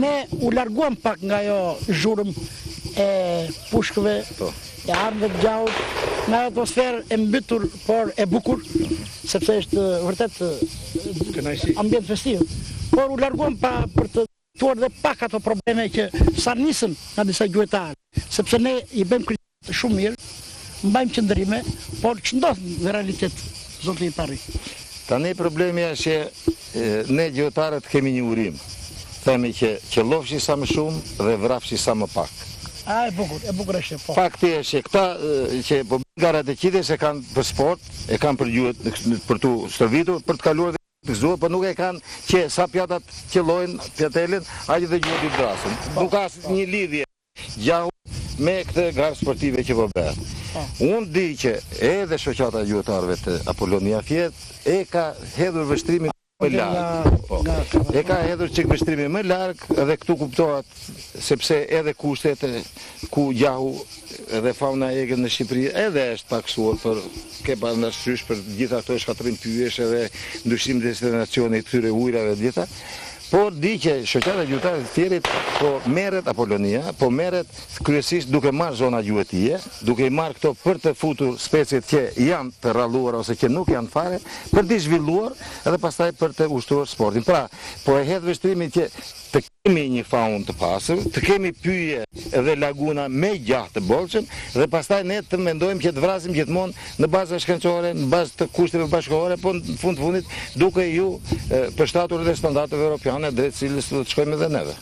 Ne u larguam pak nga jo zhurëm e pushkëve, e armëve të gjallë, nga atmosferë e mbytur, por e bukur, sepse është vërtet ambient festiv. Por u larguam për të tuar dhe pak ato probleme që sa nisën nga disa gjuetarë, sepse ne i bëjmë kritikë shumë mirë, mbajmë qëndrime, por që ndodhë në realitet, zotë i pari. Tani problemi është që ne gjuetarët kemi një urim. Themi që qëllofshi sa më shumë dhe vrafshi sa më pak. E bukur është po. Fakti është që këta që po garat e qites e kanë për sport, e kanë për gjuhët për tu stërvitur, për të kaluar dhe të gëzuar, për nuk e kanë që sa pjatat qëllojnë pjatelin, aqë dhe gjuhët i drasin. Nuk ka një lidhje gjahu me këtë garë sportive që po bëhet. Unë di që edhe shoqata gjuhëtarëve të Apollonia Fjet e ka hedhur vështrimin më larg. E ka hedhur çik vështrimin më larg dhe këtu kuptohet sepse edhe kushtet ku gjahu edhe fauna ege në Shqipëri edhe është paksuar për ke parasysh për gjitha ato shkatrim pyjesh edhe ndryshim destinacione të këtyre ujrave të gjitha. Por di që shoqata gjuhëtare të tjerit po merret Apollonia, po merret kryesisht duke marrë zona gjuhëtije, duke i marrë këto për të futur speciet që janë të rralluara ose që nuk janë fare, për të zhvilluar edhe pastaj për të ushtruar sportin. Pra, po e hedh vështrimin që të kemi një faunë të pasur, të kemi pyje edhe laguna me gjatë të bolshëm dhe pastaj ne të mendojmë që të vrasim gjithmonë në bazë shkencore, në bazë të kushteve bashkëkohore, po në fundit duke ju përshtatur dhe standardeve europiane drejt cilës do të shkojmë edhe neve.